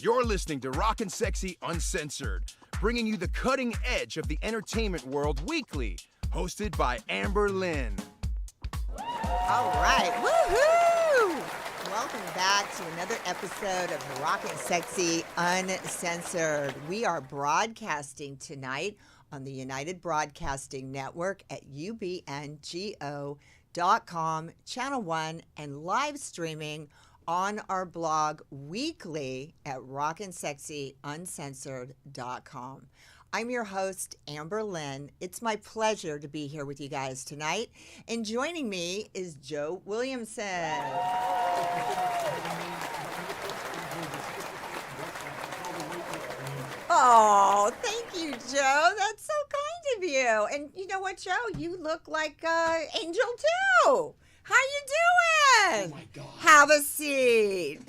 You're listening to Rock-N-Sexxxy Uncensored, bringing you the cutting edge of the entertainment world weekly, hosted by Lynn. All right, woohoo! Welcome back to another episode of Rock-N-Sexxxy Uncensored. We are broadcasting tonight on the United Broadcasting Network at ubngo.com, Channel 1, and live streaming on our blog weekly at rocknSexxxyUncensored.com. I'm your host, Lynn. It's my pleasure to be here with you guys tonight. And joining me is Joe Williamson. Oh, thank you, Joe. That's so kind of you. And you know what, Joe? You look like Angel, too. How you doing? Oh, my God. Have a seat.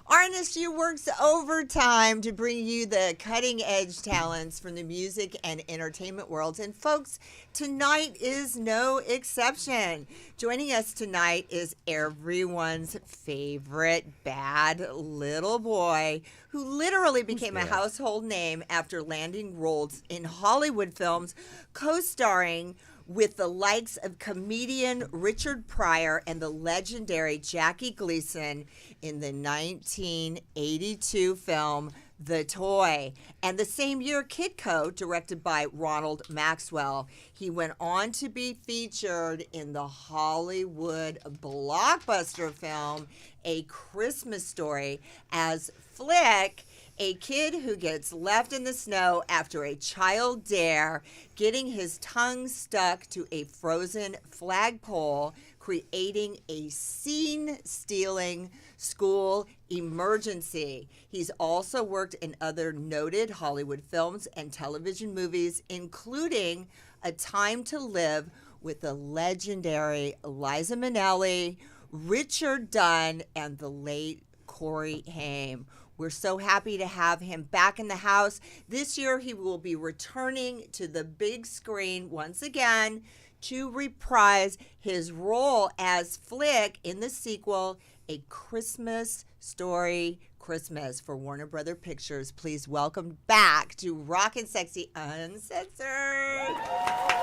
RNSU works overtime to bring you the cutting-edge talents from the music and entertainment worlds. And, folks, tonight is no exception. Joining us tonight is everyone's favorite bad little boy who literally became a household name after landing roles in Hollywood films, co-starring with the likes of comedian Richard Pryor and the legendary Jackie Gleason in the 1982 film The Toy. And the same year, Kid Code, directed by Ronald Maxwell. He went on to be featured in the Hollywood blockbuster film A Christmas Story as Flick, a kid who gets left in the snow after a child dare, getting his tongue stuck to a frozen flagpole, creating a scene-stealing school emergency. He's also worked in other noted Hollywood films and television movies, including A Time to Live with the legendary Liza Minnelli, Richard Dunn, and the late Corey Haim. We're so happy to have him back in the house. This year, he will be returning to the big screen once again to reprise his role as Flick in the sequel, A Christmas Story Christmas, for Warner Brother Pictures. Please welcome back to Rock-N-Sexxxy Uncensored,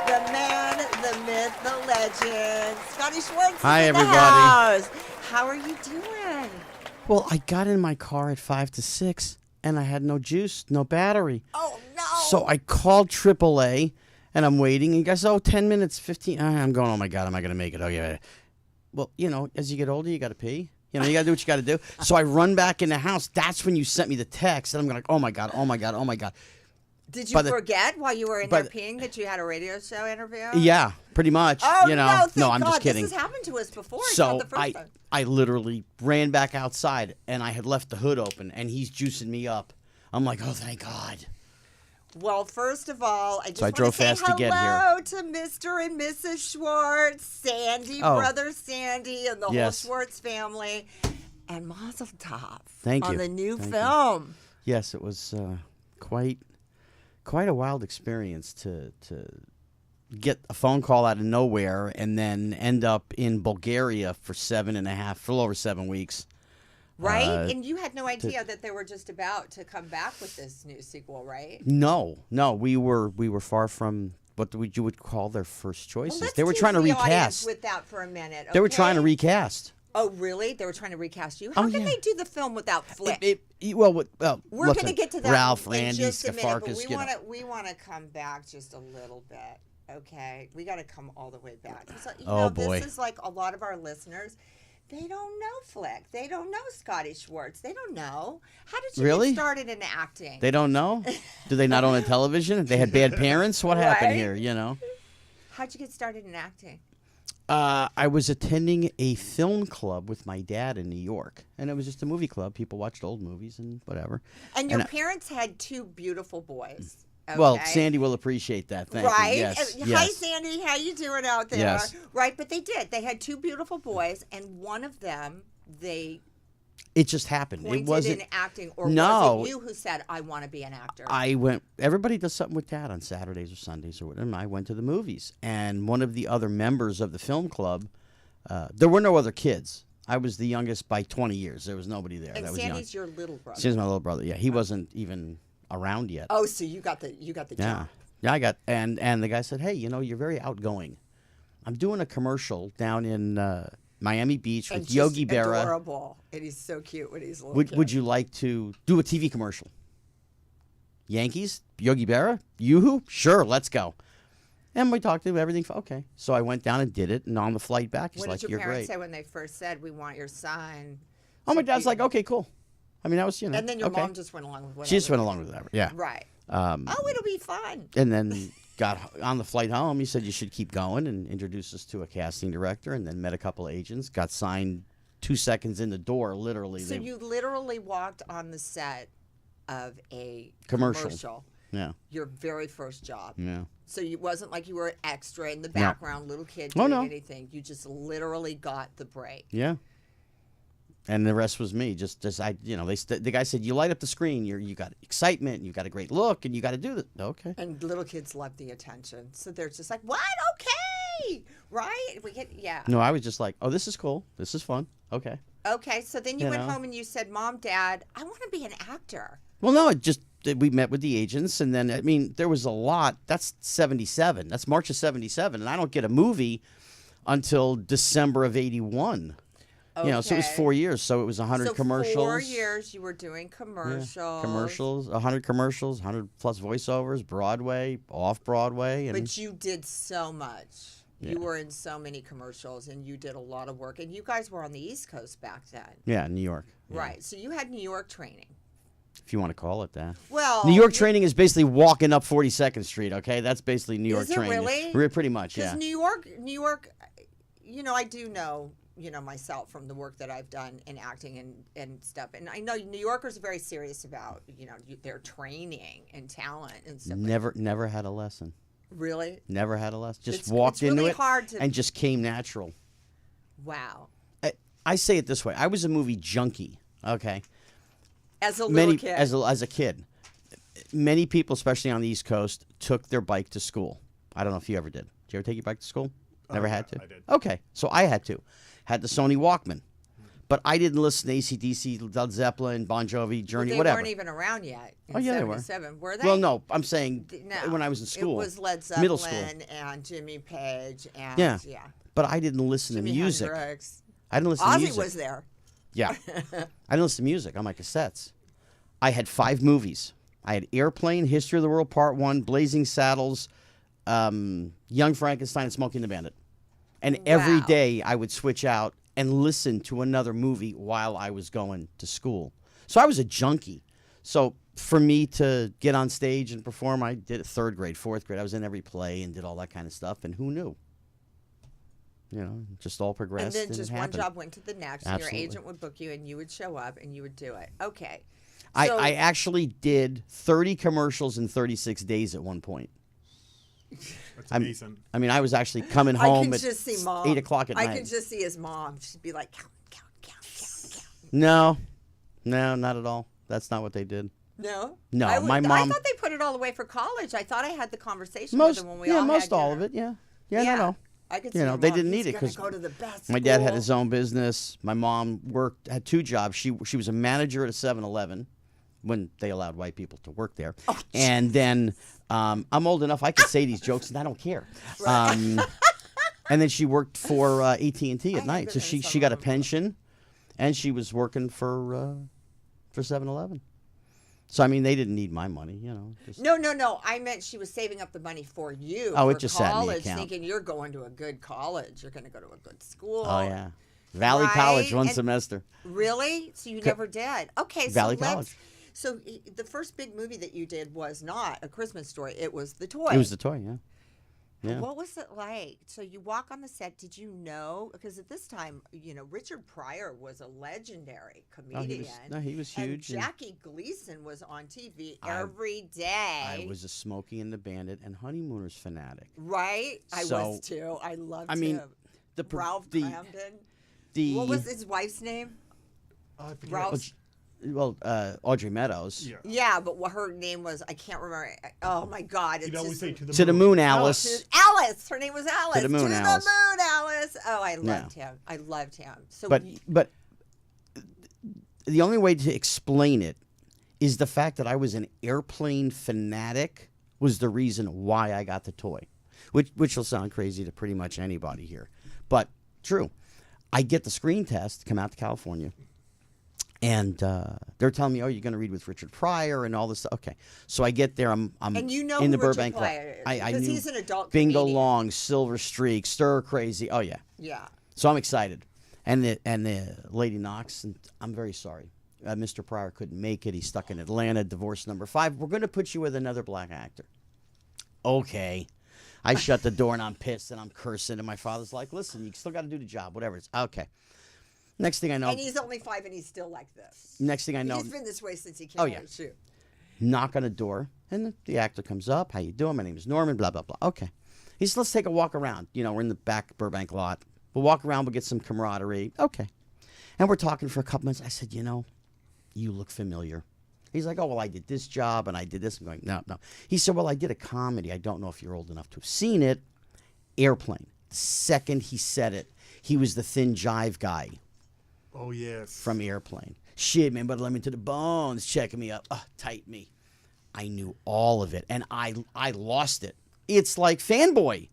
the man, the myth, the legend, Scotty Schwartz. Hi, is in everybody. The house. How are you doing? Well, I got in my car at 5 to 6, and I had no juice, no battery. Oh, no. So I called AAA, and I'm waiting. And you guys, 10 minutes, 15. I'm going, oh, my God, am I going to make it? Oh, yeah. Well, as you get older, you got to pee. You got to do what you got to do. So I run back in the house. That's when you sent me the text, and I'm like, oh, my God, oh, my God, oh, my God. Did you forget while you were in there peeing that you had a radio show interview? Yeah, pretty much. Oh, no, thank I'm God. just kidding. This has happened to us before. So it's not the first time. I literally ran back outside, and I had left the hood open, and he's juicing me up. I'm like, oh, thank God. Well, first of all, I just I drove want to say fast to get hello to Mr. and Mrs. Schwartz, Sandy, brother Sandy, and the whole Schwartz family, and Mazel Tov. Thank you. On the new Thank film. You. Yes, it was quite a wild experience to get a phone call out of nowhere and then end up in Bulgaria for a little over 7 weeks. Right? And you had no idea that they were just about to come back with this new sequel, right? No. We were far from what you would call their first choices. Well, they were trying to recast. With that for a minute. Okay? They were trying to recast. Oh, really? They were trying to recast you? How can they do the film without Flick? We're going to get to that Ralph, in Randy, just a minute, but Stefarkis, we want to come back just a little bit, okay? We got to come all the way back. So, boy. This is like a lot of our listeners. They don't know Flick. They don't know Scotty Schwartz. They don't know. How did you get started in acting? They don't know? Do they not own a television? They had bad parents? What happened here, How'd you get started in acting? I was attending a film club with my dad in New York, and it was just a movie club. People watched old movies and whatever. And your parents had two beautiful boys. Okay. Well, Sandy will appreciate that. Thank you. Yes. Hi, Sandy. How you doing out there? Yes. Right, but they did. They had two beautiful boys, and one of them, It just happened. Pointed It wasn't in acting, or was it you who said, "I want to be an actor"? I went. Everybody does something with Dad on Saturdays or Sundays or whatever. And I went to the movies, and one of the other members of the film club, there were no other kids. I was the youngest by 20 years. There was nobody there. And that was Sandy's your little brother. Sandy's my little brother. Yeah, he wasn't even around yet. Oh, so you got the Yeah. job. Yeah, I got and the guy said, "Hey, you're very outgoing. I'm doing a commercial down in Miami Beach with And Yogi just Berra. adorable. And he's so cute when he's a little kid. Would you like to do a TV commercial? Yankees, Yogi Berra, Yoo-hoo? Sure, let's go." And we talked to everything. Okay, so I went down and did it, and on the flight back, he's What like, did your "You're parents great." say when they first said, "We want your son"? Oh, my to dad's be-" like, "Okay, cool." I mean, that was And then your okay. mom just went along with whatever. She just went along with whatever. Yeah. Right. Oh, it'll be fun. And then got on the flight home. He said, "You should keep going," and introduced us to a casting director, and then met a couple of agents. Got signed 2 seconds in the door, literally. So you literally walked on the set of a Commercial. Yeah. Your very first job. Yeah. So it wasn't like you were an extra in the background, little kid Oh, doing no. anything. You just literally got the break. Yeah. And the rest was me. The guy said, "You light up the screen. You got excitement. You got a great look, and you got to do this." Okay. And little kids love the attention. So they're just like, "What? Okay." Right? Yeah. No, I was just like, "Oh, this is cool. This is fun." Okay. Okay. So then you went know. home and you said, "Mom, Dad, I want to be an actor." Well, no, we met with the agents, and then, I mean, there was a lot. That's 77. That's March of 77, and I don't get a movie until December of 81. Okay. So it was 4 years. So it was 100 So commercials. 4 years you were doing Yeah, commercials. commercials, 100 commercials, 100 plus voiceovers, Broadway, off Broadway, and But you did so much. Yeah. You were in so many commercials, and you did a lot of work. And you guys were on the East Coast back then. yeah, New York. Yeah, Right. So you had New York training. if you want to call it that. Well, New York training is basically walking up 42nd Street. Okay, that's basically New York Is it training. really? Pretty much, yeah. Because New York, I do know, myself from the work that I've done in acting and stuff. And I know New Yorkers are very serious about, their training and talent and stuff. Never had a lesson. Really? Never had a lesson. Just It's walked into really it hard to- and just came natural. Wow. I say it this way: I was a movie junkie. Okay, As a little kid. as a kid, many people, especially on the East Coast, took their bike to school. I don't know if you ever did. Did you ever take your bike to school? Never had to. I did. Okay, so I had to. Had the Sony Walkman, but I didn't listen to AC/DC, Led Zeppelin, Bon Jovi, Journey, They whatever. weren't even around yet in Oh, yeah, they were. 77. Were they? Well, no, I'm saying No. when I was in school. It was Led Zeppelin middle school. and Jimmy Page and Yeah. But I didn't listen Jimi to music. Hendrix. I didn't listen to Ozzy music. was there. Yeah. I didn't listen to music on my cassettes. I had 5 movies. I had Airplane, History of the World Part 1, Blazing Saddles, Young Frankenstein, and Smokey and the Bandit. And every Wow. day I would switch out and listen to another movie while I was going to school. So I was a junkie. So for me to get on stage and perform, I did it 3rd grade, 4th grade. I was in every play and did all that kind of stuff. And who knew? Just all progressed. And then just it one happened. job went to the next. And your Absolutely. agent would book you and you would show up and you would do it. Okay. I So- actually did 30 commercials in 36 days at one point. That's decent. I mean, I was actually coming I home can at just see mom. 8 o'clock at I night. can just see his mom. She'd be like, count. No, not at all. That's not what they did. No? No, I my I mom- thought they put it all away for college. I thought I had the conversation Most, with them when we all most had all dinner. of it, yeah. Yeah, no. I could see You know, your they mom. didn't He's need it gonna 'cause go to the best My dad had school. his own business. My mom had 2 jobs. She was a manager at a 7-Eleven when they allowed white people to work there. Oh, And then I'm old enough I can say these jokes and I don't care. And then she worked for AT&T at I night. So haven't been she got a 7-Eleven. pension, and she was working for 7-Eleven. So I mean, they didn't need my money, just- No. I meant she was saving up the money for you. Oh, for it just sat in the college, account. thinking you're going to a good college. You're going to go to a good school. Oh yeah, Valley College, Right? 1 And- semester. Really? So you never did? Okay. Valley so let's- College. So the first big movie that you did was not A Christmas Story. It was The Toy. It was the toy, yeah. Yeah. What was it like? So you walk on the set. Did you know? Because at this time, Richard Pryor was a legendary comedian. He was huge. And and Jackie Gleason was on TV I- every day. I was a Smokey and the Bandit and Honeymooners fanatic. Right? I So, was too. I loved I mean, him. the Ralph the Cramden. the What was his wife's name? I forget. Ralph. Audrey Meadows. Yeah. Yeah, but what her name was, I can't remember. Oh my God! You'd always say to the To the moon, Alice. Alice. Her name was Alice. To the moon, Alice. Alice. Oh, I loved him. I loved him. So, But the only way to explain it is the fact that I was an airplane fanatic was the reason why I got the toy, which will sound crazy to pretty much anybody here, but true. I get the screen test, come out to California, and they're telling me, "Oh, you're going to read with Richard Pryor and all this stuff." Okay, so I get there. I'm and you know in the who Richard Burbank. Pryor is, I because knew he's an adult Bingo comedian. Long, Silver Streak, Stir Crazy. Oh yeah. Yeah. So I'm excited, and the lady knocks, and I'm very sorry. Mr. Pryor couldn't make it. He's stuck in Atlanta, divorce number 5. We're going to put you with another black actor. Okay. I shut the door, and I'm pissed, and I'm cursing, and my father's like, listen, you still got to do the job, whatever. It's okay. Next thing I know. And he's only 5, and he's still like this. Next thing I know. He's been this way since he came Oh, out of shoot. Knock on the door, and the actor comes up. How you doing? My name is Norman, blah, blah, blah. Okay. He says, let's take a walk around. You know, we're in the back Burbank lot. We'll walk around. We'll get some camaraderie. Okay. And we're talking for a couple minutes. I said, you know, you look familiar. He's like, oh, well, I did this job and I did this. I'm going, no. He said, well, I did a comedy. I don't know if you're old enough to have seen it. Airplane. The second he said it, he was the thin jive guy Oh, yes. from Airplane. Shit, man, but let me to the bones, checking me up. Tight me. I knew all of it, and I lost it. It's like Fanboy.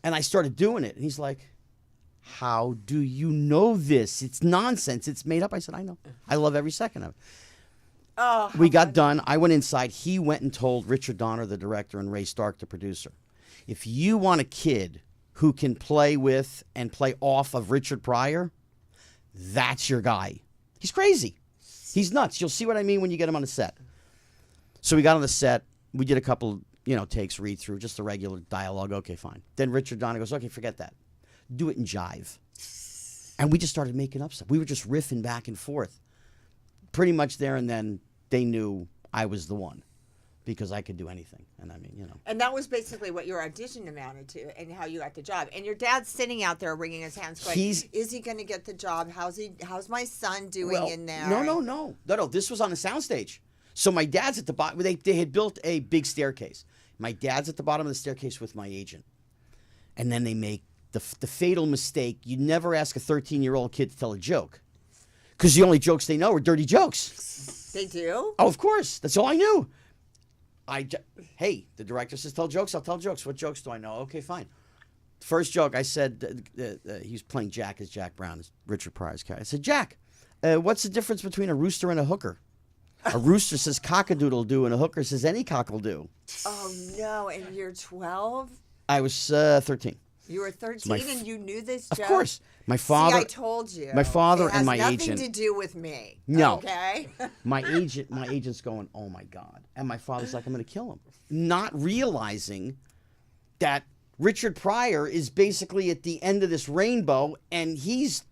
And I started doing it, and he's like, how do you know this? It's nonsense. It's made up. I said, I know. I love every second of it. Oh, We got done. I went inside. He went and told Richard Donner, the director, and Ray Stark, the producer, if you want a kid who can play with and play off of Richard Pryor, that's your guy. He's crazy. He's nuts. You'll see what I mean when you get him on the set. So we got on the set. We did a couple, takes, read through, just the regular dialogue. Okay, fine. Then Richard Donner goes, okay, forget that. Do it in jive. And we just started making up stuff. We were just riffing back and forth. Pretty much there and then, they knew I was the one because I could do anything. And I mean, And that was basically what your audition amounted to and how you got the job. And your dad's sitting out there wringing his hands going, is he going to get the job? How's my son doing in there? No. This was on the soundstage. So my dad's at the bottom. They had built a big staircase. My dad's at the bottom of the staircase with my agent. And then they make the fatal mistake. You never ask a 13-year-old kid to tell a joke because the only jokes they know are dirty jokes. They do? Oh, of course. That's all I knew. Hey, the director says, tell jokes. I'll tell jokes. What jokes do I know? Okay, fine. First joke, I said, he was playing Jack as Jack Brown, as Richard Pryor's character. I said, Jack, what's the difference between a rooster and a hooker? A rooster says cock-a-doodle-doo, and a hooker says any cock-will-do. Oh, no. And you're 12? I was 13. You were 13 and you knew this joke? Of course. My father. See, I told you. My father it and my has agent. nothing to do with me. No. Okay? My agent's going, oh my God. And my father's like, I'm going to kill him. Not realizing that Richard Pryor is basically at the end of this rainbow and he's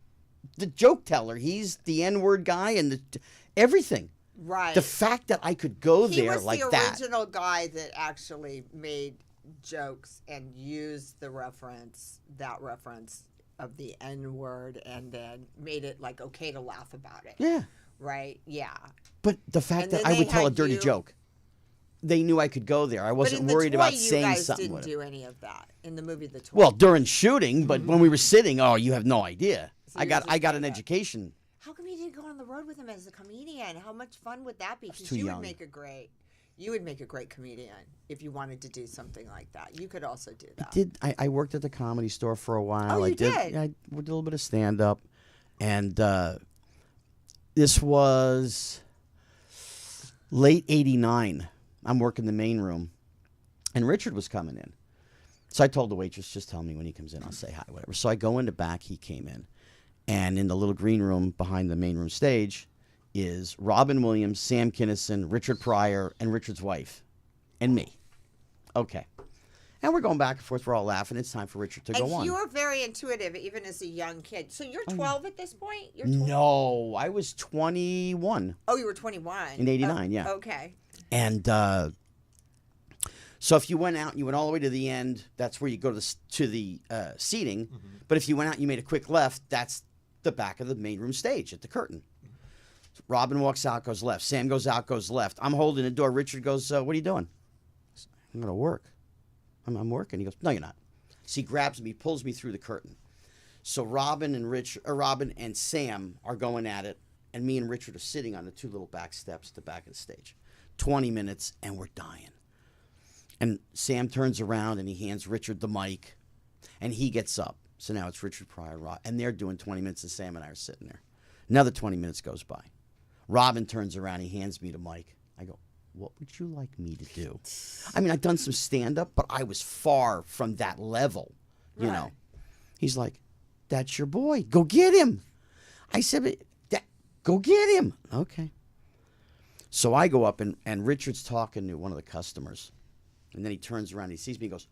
the joke teller. He's the N-word guy and everything. Right. The fact that I could go there like that. He was the original guy that actually made jokes and used that reference of the N-word and then made it like okay to laugh about it. Yeah. Right? Yeah. But the fact that I would tell a dirty joke, they knew I could go there. I wasn't worried about saying something. You guys with didn't it. do any of that in the movie The Toy. Well, during shooting, but when we were sitting, you have no idea. So I got an education. How come you didn't go on the road with him as a comedian? How much fun would that be? Because too you young. would make a great comedian if you wanted to do something like that. You could also do that. I worked at the Comedy Store for a while. Oh, you did? I did a little bit of stand-up. And this was late 89. I'm working the main room. And Richard was coming in. So I told the waitress, just tell me when he comes in. I'll say hi, whatever. So I go in the back. He came in. And in the little green room behind the main room stage is Robin Williams, Sam Kinison, Richard Pryor, and Richard's wife, and me. Okay. And we're going back and forth. We're all laughing. It's time for Richard to go on. And you were very intuitive, even as a young kid. So you're 12 at this point? You're 12? No, I was 21. Oh, you were 21. In 89, yeah. Okay. And so if you went out and you went all the way to the end, that's where you go to the seating. Mm-hmm. But if you went out and you made a quick left, that's the back of the main room stage at the curtain. Robin walks out, goes left. Sam goes out, goes left. I'm holding the door. Richard goes, what are you doing? I'm going to work. I'm working. He goes, no, you're not. So he grabs me, pulls me through the curtain. So Robin and Sam are going at it, and me and Richard are sitting on the two little back steps at the back of the stage. 20 minutes, and we're dying. And Sam turns around, and he hands Richard the mic, and he gets up. So now it's Richard Pryor, and they're doing 20 minutes, and Sam and I are sitting there. Another 20 minutes goes by. Robin turns around, he hands me the mic. I go, what would you like me to do? I mean, I've done some stand-up, but I was far from that level, you know. He's like, that's your boy. Go get him. I said, go get him. Okay. So I go up, and Richard's talking to one of the customers. And then he turns around, he sees me, and goes,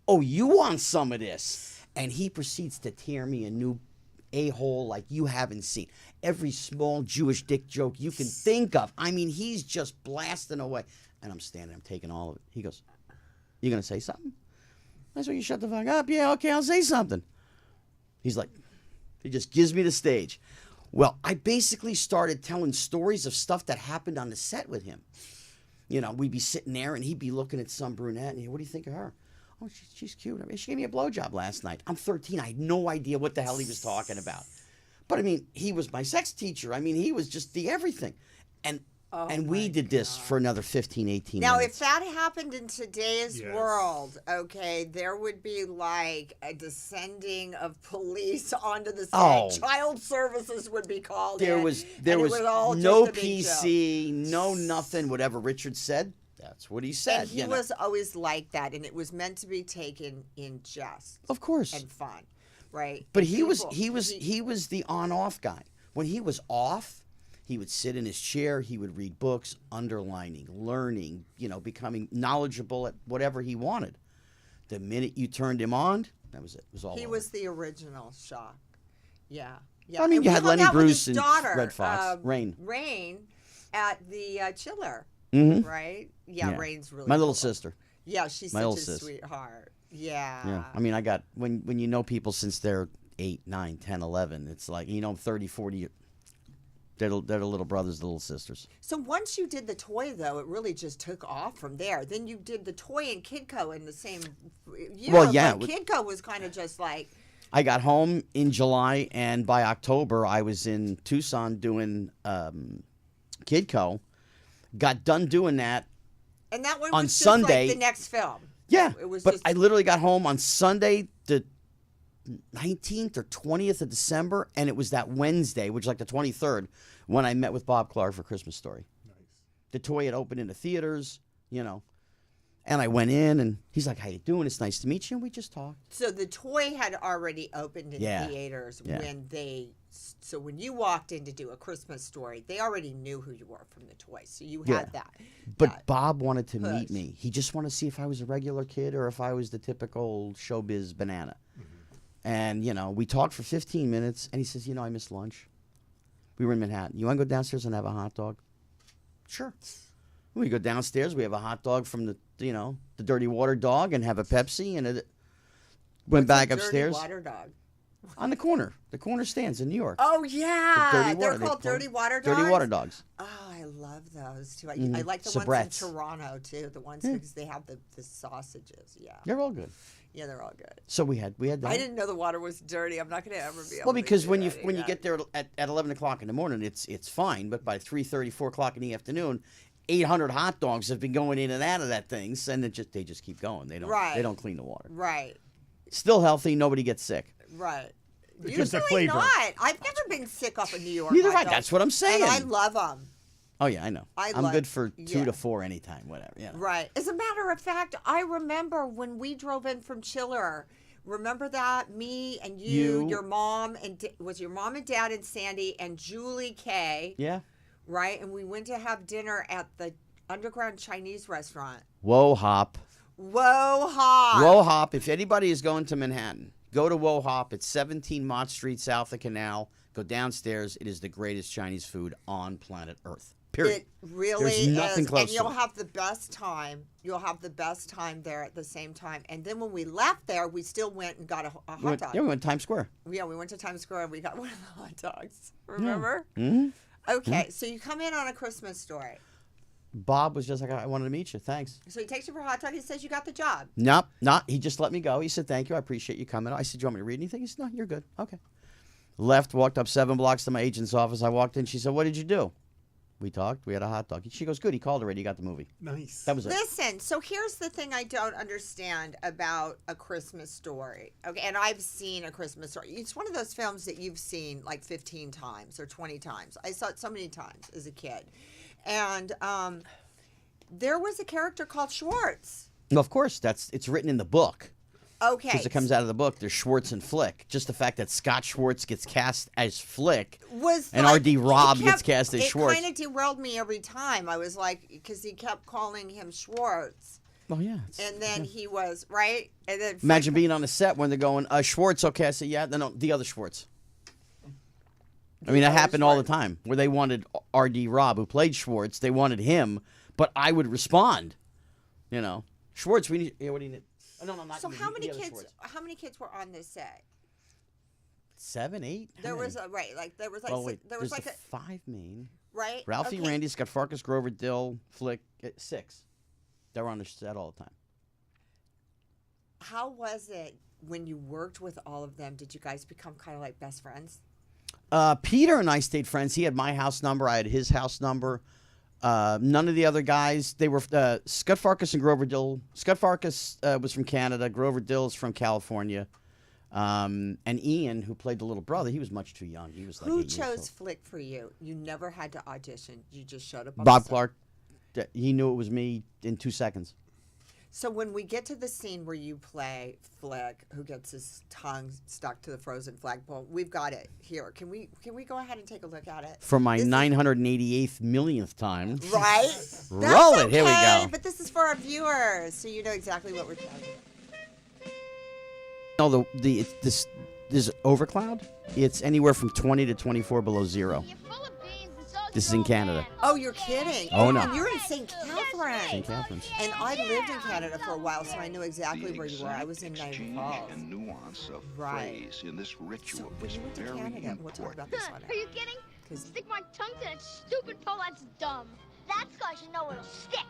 oh, you want some of this? And he proceeds to tear me a new a-hole like you haven't seen. Every small Jewish dick joke you can think of. I mean, he's just blasting away. And I'm standing, I'm taking all of it. He goes, you going to say something? I said, you shut the fuck up. Yeah, okay, I'll say something. He's like, he just gives me the stage. Well, I basically started telling stories of stuff that happened on the set with him. You know, we'd be sitting there, and he'd be looking at some brunette, and what do you think of her? Oh, she's cute. I mean, she gave me a blowjob last night. I'm 13. I had no idea what the hell he was talking about. But, I mean, he was my sex teacher. I mean, he was just the everything. And we did this for another 15, 18 Now, minutes. if that happened in today's world, okay, there would be like a descending of police onto the set. Oh. Child services would be called There in. was and it was all no just a big joke. PC, no nothing. Whatever Richard said, that's what he said. And he was always like that, and it was meant to be taken in jest. Of course. And fun, right? But And he was the on-off guy. When he was off, he would sit in his chair, he would read books, underlining, learning, becoming knowledgeable at whatever he wanted. The minute you turned him on, that was it. It was all He over. was the original Shock. Yeah. I mean, And you we had hung Lenny out with Bruce his and daughter, Red Fox, Rain. Rain at the Chiller, Mhm. right? Yeah, Rain's really my little cool. sister. Yeah, she's My such little a sis. sweetheart. Yeah. Yeah. I mean, I got, when you know people since they're 8, 9, 10, 11, it's like, 30, 40, they're the little brothers, the little sisters. So once you did the toy, though, it really just took off from there. Then you did the toy and Kidco in the same year. Well, yeah. But Kidco was kind of just like... I got home in July, and by October, I was in Tucson doing Kidco. Got done doing that. And that one on was just Sunday, like the next film. Yeah, It was but just... I literally got home on Sunday, the 19th or 20th of December, and it was that Wednesday, which is like the 23rd, when I met with Bob Clark for Christmas Story. Nice. The toy had opened in the theaters, and I went in, and he's like, how you doing? It's nice to meet you, and we just talked. So the toy had already opened in theaters when they... So when you walked in to do A Christmas Story, they already knew who you were from the toy. So you had that. But Bob wanted to push. meet me. He just wanted to see if I was a regular kid or if I was the typical showbiz banana. Mm-hmm. And, we talked for 15 minutes, and he says, I missed lunch. We were in Manhattan. You want to go downstairs and have a hot dog? Sure. We go downstairs. We have a hot dog from the Dirty Water Dog and have a Pepsi. And went back upstairs. Dirty Water Dog? On the corner stands in New York. Oh, yeah. They're called Dirty Water Dogs? Dirty Water Dogs. Oh, I love those, too. Mm-hmm. I like the ones in Toronto, too. The ones because they have the sausages. Yeah. They're all good. Yeah, they're all good. So we had that. I didn't know the water was dirty. I'm not going to ever be able Well, to because do when any you of get there at 11 o'clock in the morning, it's fine. But by 3:30, 4 o'clock in the afternoon, 800 hot dogs have been going in and out of that thing, and they just keep going. They don't clean the water. Right. Still healthy. Nobody gets sick. Right. Because the Usually flavor. not. I've never been sick off of New York Neither hot have I. dogs. That's what I'm saying. And I love them. Oh yeah, I know. I'm good for 2 to 4 anytime, whatever. Yeah. Right. As a matter of fact, I remember when we drove in from Chiller. Remember that? Me and you, your mom, and was your mom and dad and Sandy and Julie Kay. Yeah. Right? And we went to have dinner at the underground Chinese restaurant. Whoa Hop. Whoa Hop. Whoa Hop. If anybody is going to Manhattan, go to Whoa Hop. It's 17 Mott Street, south of Canal. Go downstairs. It is the greatest Chinese food on planet Earth. Period. It really There's nothing is. close And to you'll it. have the best time. You'll have the best time there at the same time. And then when we left there, we still went and got a hot dog. Yeah, we went to Times Square. Yeah, we went to Times Square and we got one of the hot dogs. Remember? Mm-hmm. Okay, so you come in on A Christmas Story. Bob was just like, I wanted to meet you. Thanks. So he takes you for a hot dog. He says you got the job. Nope, not. He just let me go. He said, thank you. I appreciate you coming. I said, do you want me to read anything? He said, no, you're good. Okay. Left, walked up 7 blocks to my agent's office. I walked in. She said, what did you do? We talked. We had a hot dog. She goes, good. He called already. He got the movie. Nice. That was it. Listen, so here's the thing I don't understand about A Christmas Story. Okay, and I've seen A Christmas Story. It's one of those films that you've seen like 15 times or 20 times. I saw it so many times as a kid. And there was a character called Schwartz. No, of course. It's written in the book. Okay. Because it comes out of the book. There's Schwartz and Flick. Just the fact that Scott Schwartz gets cast as Flick and like, R.D. Robb gets cast as Schwartz. It kind of derailed me every time. I was like, because he kept calling him Schwartz. Oh, yeah. And then he was, right? And then Imagine being on a set when they're going, Schwartz, okay. I said, yeah. No, the other Schwartz. I mean, that happened all the time where they wanted R.D. Robb, who played Schwartz. They wanted him, but I would respond. You know, Schwartz, we need, what do you need? Oh, no, not so you, how many kids? Schwartz. How many kids were on this set? 7, 8. There was a there was like Oh, wait, there was there's like the 5 main. right. Ralphie, Okay. Randy, Scott Farkas, Grover, Dill, Flick, 6. They were on the set all the time. How was it when you worked with all of them? Did you guys become kind of like best friends? Peter and I stayed friends. He had my house number. I had his house number. None of the other guys. They were Scott Farkas and Grover Dill. Scott Farkas was from Canada. Grover Dill is from California. And Ian, who played the little brother, he was much too young. He was like Who 8 years chose old. Flick for you? You never had to audition. You just showed up on Bob the set. Clark. He knew it was me in 2 seconds. So when we get to the scene where you play Flick, who gets his tongue stuck to the frozen flagpole, we've got it here. Can we go ahead and take a look at it? For my This is- 988th millionth time. Right? Roll That's it. Here we okay, go. But this is for our viewers, so you know exactly what we're talking about. No, this overcloud. It's anywhere from 20 to 24 below zero. This is in Canada. Oh, you're kidding. Oh, no. And you're in St. Catharines. St. Catharines. And I lived in Canada for a while, so I know exactly where you were. I was in Niagara Falls. And nuance of Right. phrase in this So ritual when is you went to very Canada, we'll talk about important. this one. Are you kidding? 'Cause- Stick my tongue to that stupid pole, that's dumb. That's cause you know it'll stick.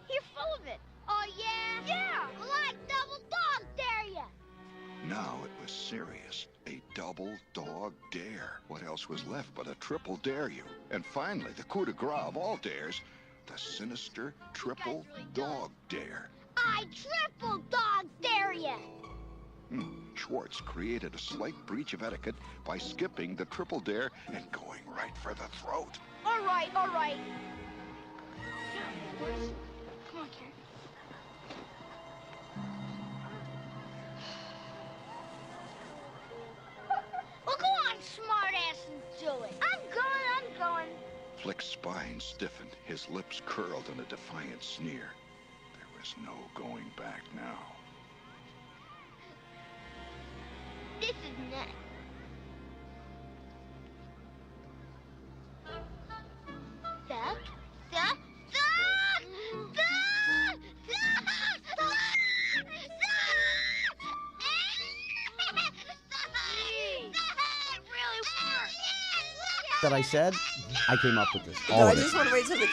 You're full of it. Oh, yeah? Yeah! Like double dog dare ya! Now it was serious. A double dog dare. What else was left but a triple dare you? And finally, the coup de grace of all dares, the sinister triple dog dare. I triple dog dare ya! Schwartz created a slight breach of etiquette by skipping the triple dare and going right for the throat. All right, all right. Come on, Karen. Well, go on, smartass, and do it. I'm going. Flick's spine stiffened, his lips curled in a defiant sneer. There was no going back now. This is next. Duck, duck, duck, duck, It really worked. That I said, I came up with this. No, All I of it. just want to wait till the...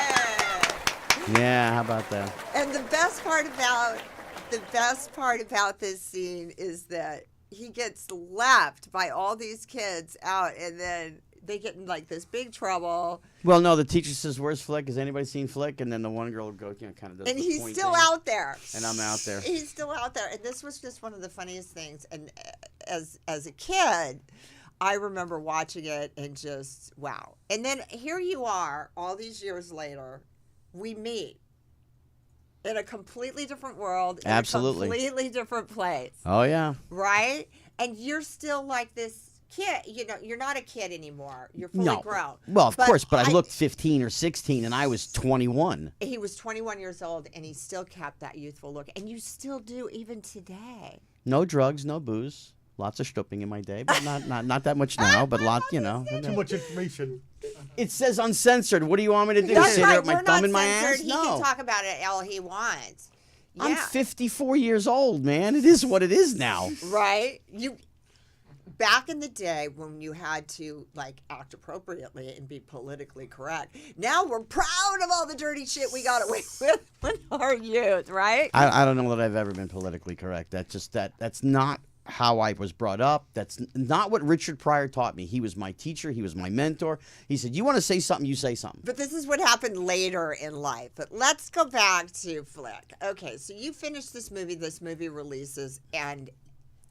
Yeah! Yeah, how about that? And the best part about this scene is that he gets left by all these kids out, and then they get in like this big trouble. Well, no, the teacher says, "Where's Flick? Has anybody seen Flick?" And then the one girl will go, kind of does. And the he's point still thing. out there. And I'm out there. He's still out there. And this was just one of the funniest things. And as a kid, I remember watching it and just, wow. And then here you are, all these years later, we meet in a completely different world, in Absolutely. a completely different place, Oh yeah. right? And you're still like this kid. You know, you're not a kid anymore. You're fully grown. Well, of course, but I I- looked 15 or 16, and I was 21. He was 21 years old, and he still kept that youthful look. And you still do even today. No drugs, no booze. Lots of stripping in my day, but not that much now. But Too much information. It says uncensored. What do you want me to do? That's Sit right. here with my We're thumb not in my censored. ass? He No. can talk about it all he wants. Yeah. I'm 54 years old, man. It is what it is now. Right? Back in the day when you had to act appropriately and be politically correct, now we're proud of all the dirty shit we got away with in our youth, right? I don't know that I've ever been politically correct. That's not how I was brought up. That's not what Richard Pryor taught me. He was my teacher. He was my mentor. He said, you want to say something, you say something. But this is what happened later in life. But let's go back to Flick. Okay, so you finish this movie releases, and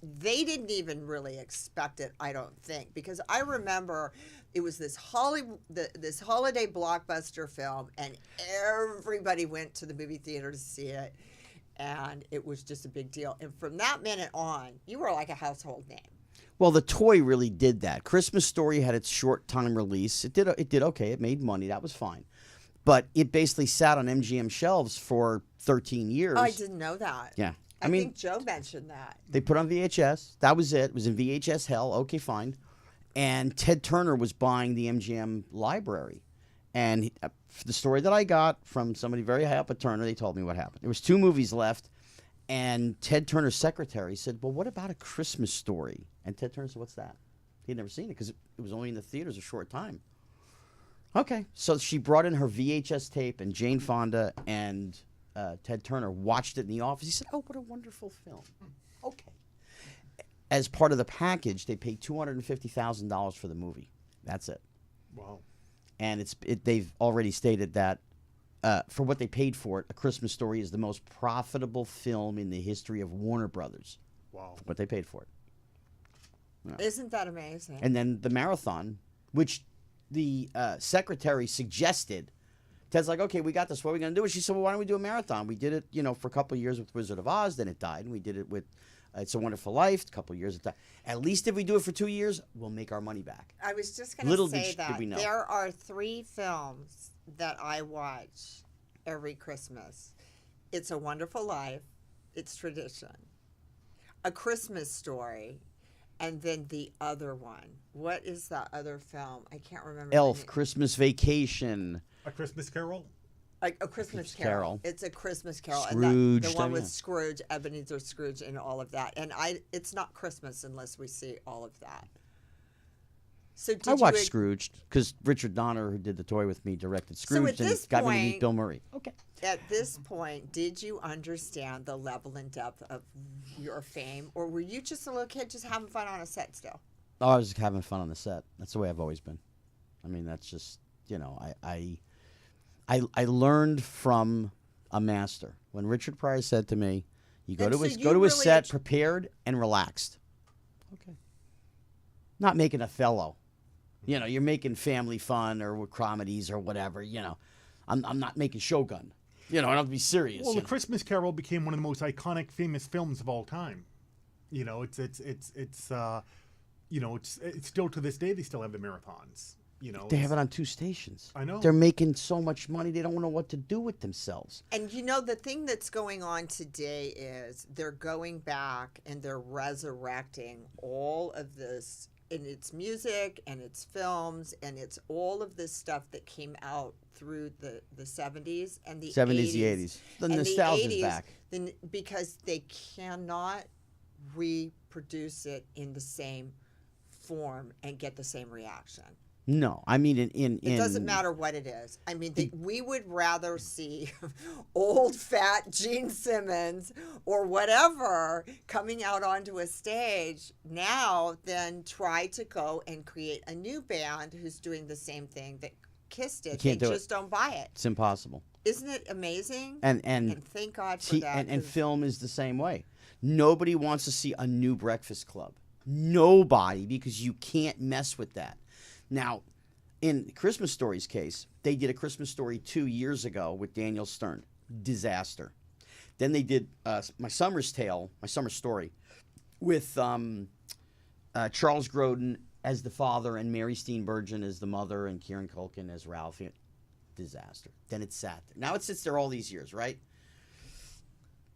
they didn't even really expect it, I don't think, because I remember it was this holiday blockbuster film, and everybody went to the movie theater to see it, and it was just a big deal. And from that minute on, you were like a household name. Well, the toy really did that. Christmas Story had its short time release. It did okay. It made money. That was fine. But it basically sat on MGM shelves for 13 years. Oh, I didn't know that. Yeah. I mean, think Joe mentioned that. They put on VHS. That was it. It was in VHS hell. Okay, fine. And Ted Turner was buying the MGM library. And the story that I got from somebody very high up at Turner, they told me what happened. There was 2 movies left. And Ted Turner's secretary said, well, what about A Christmas Story? And Ted Turner said, what's that? He'd never seen it because it was only in the theaters a short time. Okay. So she brought in her VHS tape, and Jane Fonda and Ted Turner watched it in the office. He said, oh, what a wonderful film. Okay. As part of the package, they paid $250,000 for the movie. That's it. Wow. And they've already stated that for what they paid for it, A Christmas Story is the most profitable film in the history of Warner Brothers. Wow. For what they paid for it. Yeah. Isn't that amazing? And then the marathon, which the secretary suggested. Ted's like, okay, we got this. What are we going to do? And she said, well, why don't we do a marathon? We did it, for a couple of years with Wizard of Oz. Then it died. And we did it with It's a Wonderful Life. A couple of years it died. At least if we do it for 2 years, we'll make our money back. I was just going to say that. Did we know. There are 3 films that I watch every Christmas. It's a Wonderful Life. It's Tradition. A Christmas Story. And then the other one. What is that other film? I can't remember. Elf, Christmas Vacation. A Christmas Carol? A Christmas Carol. It's a Christmas Carol. Scrooge. And the one with Scrooge, Ebenezer Scrooge, and all of that. And it's not Christmas unless we see all of that. So I watched Scrooge because Richard Donner, who did the toy with me, directed Scrooge and got me to meet Bill Murray. Okay. At this point, did you understand the level and depth of your fame, or were you just a little kid just having fun on a set still? Oh, I was having fun on the set. That's the way I've always been. I mean, that's just, I learned from a master. When Richard Pryor said to me, you go to a set prepared and relaxed. Okay. Not making Othello. You're making family fun or comedies or whatever, I'm not making Shogun. I don't have to be serious. Well, The Christmas Carol became one of the most iconic, famous films of all time. It's still to this day they still have the marathons. They have it on 2 stations. I know. They're making so much money they don't know what to do with themselves. And the thing that's going on today is they're going back and they're resurrecting all of this, and it's music and it's films and it's all of this stuff that came out through the 70s and the 70s, the 80s. The nostalgia's back. Because they cannot reproduce it in the same form and get the same reaction. No, I mean it doesn't matter what it is. I mean, we would rather see old fat Gene Simmons or whatever coming out onto a stage now than try to go and create a new band who's doing the same thing that Kiss did. They just don't buy it. It's impossible. Isn't it amazing? And thank God for that. And film is the same way. Nobody wants to see a new Breakfast Club. Nobody, because you can't mess with that. Now, in Christmas Story's case, they did A Christmas Story 2 years ago with Daniel Stern. Disaster. Then they did My Summer Story, with Charles Grodin as the father and Mary Steenburgen as the mother and Kieran Culkin as Ralph. Disaster. Then it sat there. Now it sits there all these years, right?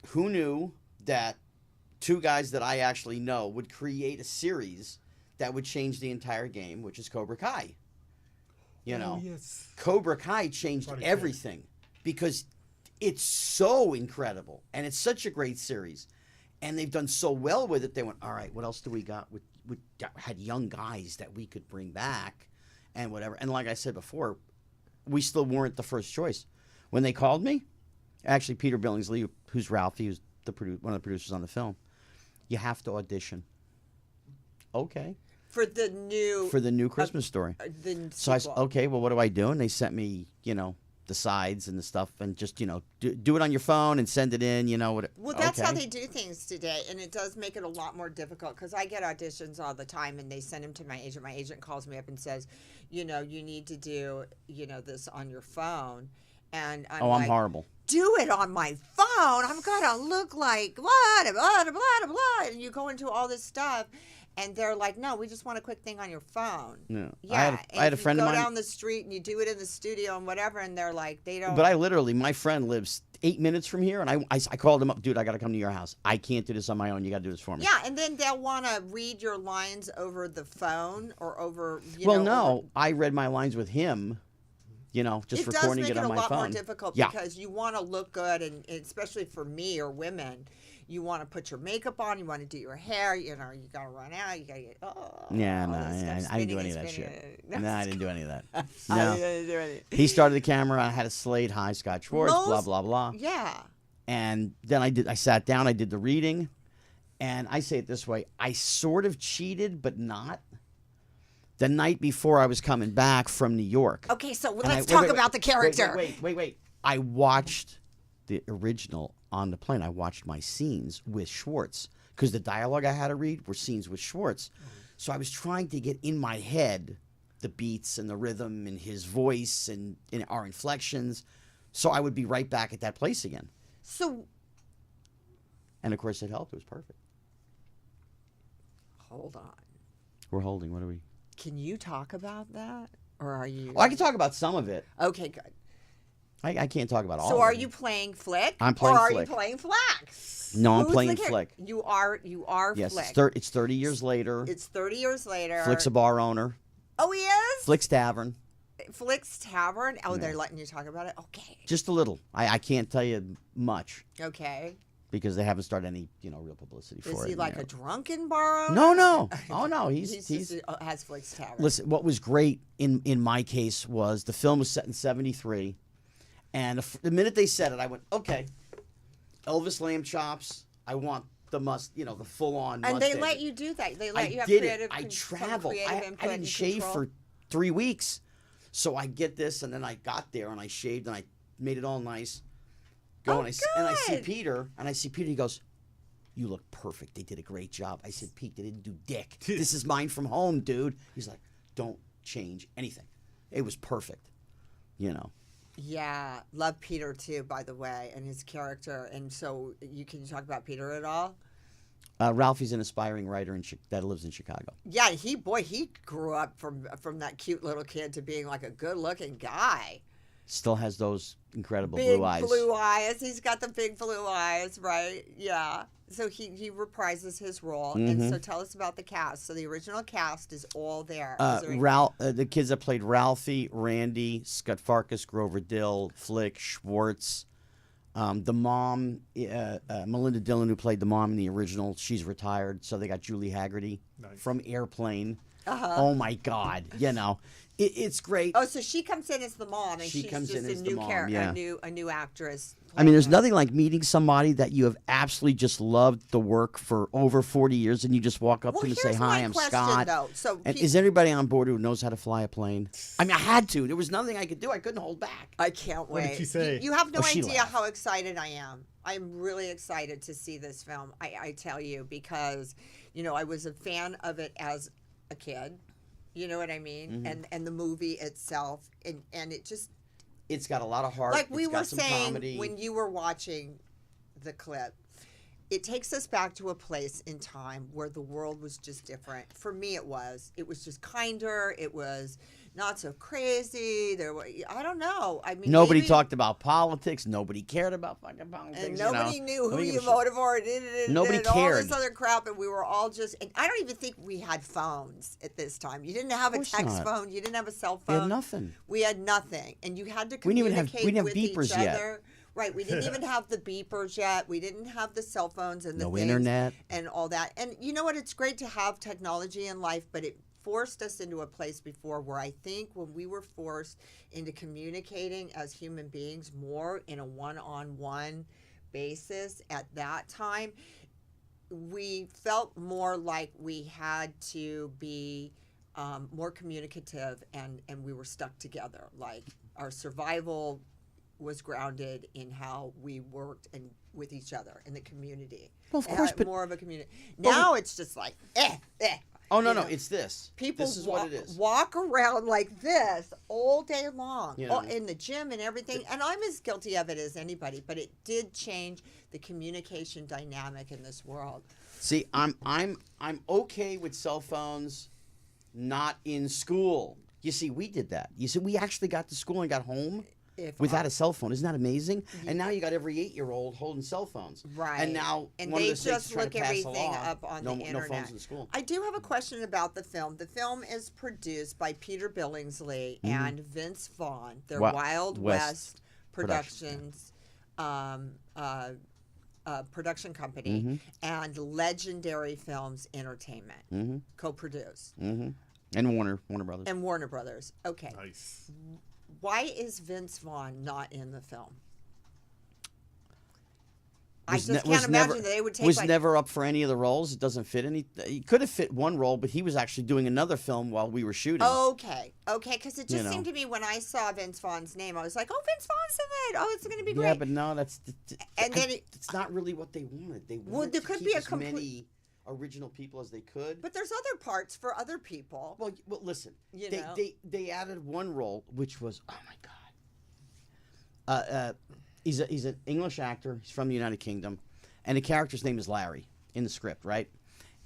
Who knew that two guys that I actually know would create a series that would change the entire game, which is Cobra Kai. You know, yes. Cobra Kai changed Karate Kid. everything because it's so incredible and it's such a great series, and they've done so well with it. They went, all right, what else do we got? We had young guys that we could bring back, and whatever. And like I said before, we still weren't the first choice when they called me. Actually, Peter Billingsley, who's Ralphie, who's one of the producers on the film, you have to audition. Okay. For the new Christmas Story. The So I said, sequel. okay, well, what do I do? And they sent me, the sides and the stuff, and just, do it on your phone and send it in, Well, that's how okay. they do things today, and it does make it a lot more difficult because I get auditions all the time, and they send them to my agent. My agent calls me up and says, you need to do, this on your phone, and I'm I'm horrible. Do it on my phone. I'm gonna look like blah blah blah blah blah, and you go into all this stuff. And they're like, no, we just want a quick thing on your phone. Yeah. Yeah. I had a friend of mine. You go down the street and you do it in the studio and whatever, and they're like, they don't. But my friend lives 8 minutes from here, and I called him up, dude, I got to come to your house. I can't do this on my own. You got to do this for me. Yeah, and then they'll want to read your lines over the phone or over, I read my lines with him, just recording it on my phone. It does make it a lot more difficult Yeah. because you want to look good, and especially for me or women, you want to put your makeup on, you want to do your hair, you got to run out, you got to get, Yeah, no, all this stuff I didn't do spinning any of and that spinning. shit. No, I didn't do any of that. I No. didn't do anything. He started the camera. I had a Slade, hi, Scott Schwartz, blah, Most- blah, blah. Yeah. And then I sat down, I did the reading, and I say it this way, I sort of cheated, but not. The night before I was coming back from New York. Okay, so And let's talk about the character. Wait. I watched the original on the plane. I watched my scenes with Schwartz because the dialogue I had to read were scenes with Schwartz. So I was trying to get in my head the beats and the rhythm and his voice and our inflections, so I would be right back at that place again. So, And of course, it helped. It was perfect. hold on. We're holding. What are we? Can you talk about that? Or are you... Oh, I can talk about some of it. Okay, good. I can't talk about all So of are it. you playing Flick? I'm playing or are Flick. you playing Flax? No, I'm Who's playing the char- Flick. You are Yes, Flick. it's 30 years later. It's 30 years later. Flick's a bar owner. Oh, he is? Flick's Tavern. Flick's Tavern? Oh, they're letting you talk about it? Okay. Just a little. I can't tell you much Okay. because they haven't started any real publicity for it. Is he like a drunken bar owner? No. Oh no, He's just has Flick's Tavern. Listen, what was great in my case was the film was set in '73, and the minute they said it, I went, okay, Elvis lamb chops. I want the the full on. And they let you do that. They let you have did creative. it. I some traveled. creative I input didn't and shave control. for 3 weeks, so I get this, and then I got there and I shaved and I made it all nice. And I see good. Peter, and I see Peter. He goes, "You look perfect. They did a great job." I said, "Pete, they didn't do dick. This is mine from home, dude." He's like, "Don't change anything. It was perfect." Yeah, love Peter too, by the way, and his character. And so, can you talk about Peter at all? Ralphie's an aspiring writer that lives in Chicago. Yeah, he grew up from that cute little kid to being like a good looking guy. Still has those incredible Big blue eyes. blue eyes. He's got the big blue eyes, right? Yeah. So he reprises his role. Mm-hmm. And so tell us about the cast. So the original cast is all there. The kids that played Ralphie, Randy, Scott Farkas, Grover Dill, Flick, Schwartz. The mom, Melinda Dillon, who played the mom in the original, she's retired. So they got Julie Haggerty from Airplane. Uh-huh. Oh my God! It's great. Oh, so she comes in as the mom, and She she's comes just in a as the new mom, character, yeah. a new actress. I mean, there's nothing like meeting somebody that you have absolutely just loved the work for over 40 years, and you just walk up to them and say, here's "Hi, my I'm question, Scott." though. So And is everybody on board who knows how to fly a plane? I mean, I had to. There was nothing I could do. I couldn't hold back. I can't wait. What did she say? You have no Oh, she idea laughed. how excited I am. I'm really excited to see this film. I tell you, because I was a fan of it as a kid. You know what I mean? Mm-hmm. And the movie itself, and it just It's got a lot of heart. like we It's were got some saying comedy. when you were watching the clip. It takes us back to a place in time where the world was just different. For me, it was just kinder. It was not so crazy. There were, I don't know. I mean, Nobody maybe, talked about politics. Nobody cared about fucking politics. and you nobody know? knew who Nobody you gave a shit. voted for. Nobody and all this cared. other crap, and we were all just. And I don't even think we had phones at this time. You didn't have a course text not. phone. You didn't have a cell We phone. had nothing. We had nothing, and you had to We didn't communicate even have with beepers each yet. other. Right, we didn't even have the beepers yet. We didn't have the cell phones and the No things internet. and all that. And you know what? It's great to have technology in life, but it forced us into a place before where I think when we were forced into communicating as human beings more in a one-on-one basis at that time, we felt more like we had to be more communicative, and we were stuck together. Like our survival was grounded in how we worked and with each other in the community. Well, of It course, had but more of a community. Now it's just like, oh no, you no, know, it's this. people This is what it is. walk around like this all day long, You know. in the gym and everything. And I'm as guilty of it as anybody. But it did change the communication dynamic in this world. See, I'm okay with cell phones not in school. You see, we did that. You see, we actually got to school and got home without a cell phone. Isn't that amazing? And now you got every 8-year-old holding cell phones. Right. And now And one they of the states is just trying look to pass a everything law. up on no, the internet. No phones in school. I do have a question about the film. The film is produced by Peter Billingsley and Vince Vaughn. They're Wild West Productions production company and Legendary Films Entertainment co-produced. And Warner Brothers. And Warner Brothers. Okay. Nice. Why is Vince Vaughn not in the film? I Was just ne- was can't imagine never- that they would take was like, never up for any of the roles. It doesn't fit any. He could have fit one role, but he was actually doing another film while we were shooting. Okay, because it just You know. seemed to me when I saw Vince Vaughn's name, I was like, oh, Vince Vaughn's in it. Oh, it's going to be great. Yeah, but no, And then it's not really what they wanted. They wanted Well, there to could keep be a as complete- many original people as they could. But there's other parts for other people. Well, listen. You they, know. they added one role, which was oh my god. He's an English actor. He's from the United Kingdom, and the character's name is Larry in the script, right?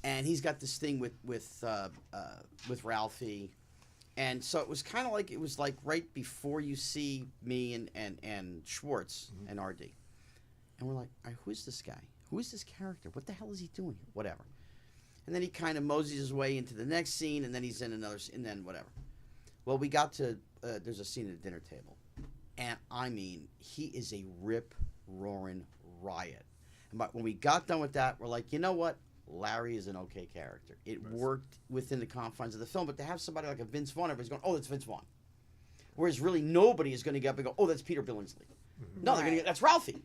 And he's got this thing with Ralphie, and so it was kind of like right before you see me and Schwartz and RD, and we're like, all right, who is this guy? Who is this character? What the hell is he doing here? Whatever. And then he kind of moseys his way into the next scene, and then he's in another scene, and then whatever. Well, we got to, there's a scene at the dinner table. And, I mean, he is a rip-roaring riot. And when we got done with that, we're like, you know what? Larry is an okay character. It worked within the confines of the film, but to have somebody like a Vince Vaughn, everybody's going, oh, that's Vince Vaughn. Whereas really nobody is going to get up and go, oh, that's Peter Billingsley. No, they're going to get, that's Ralphie.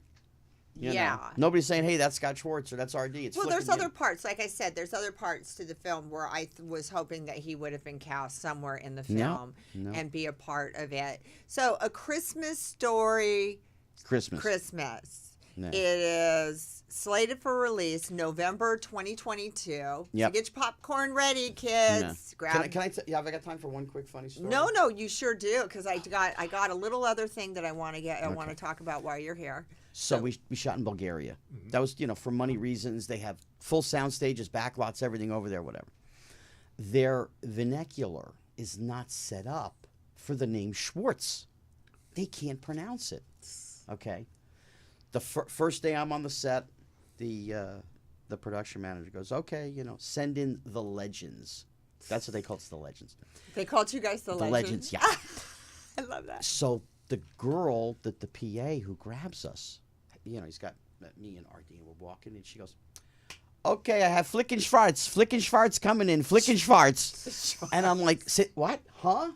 You know? Nobody's saying, hey, that's Scott Schwartz or that's RD. It's Well, there's flicking other parts. Like I said, there's other parts to the film where I was hoping that he would have been cast somewhere in the film and be a part of it. So, A Christmas Story. Christmas. Yeah. It is slated for release November 2022. Yep. So get your popcorn ready, kids. Grab. Can I have I got time for one quick funny story? No, you sure do, because I got a little other thing that I want to get. I want to talk about while you're here. So we shot in Bulgaria. That was, for money reasons. They have full sound stages, backlots, everything over there, whatever. Their vernacular is not set up for the name Schwartz. They can't pronounce it. Okay. The first day I'm on the set, the production manager goes, okay, send in the legends. That's what they call it, the legends. They called you guys the legends? Yeah. I love that. So the girl, the PA who grabs us, he's got me and RD, and we're walking, and she goes, okay, I have Flickin' Schwartz coming in, Flickin' Schwartz. And I'm like, what? Huh?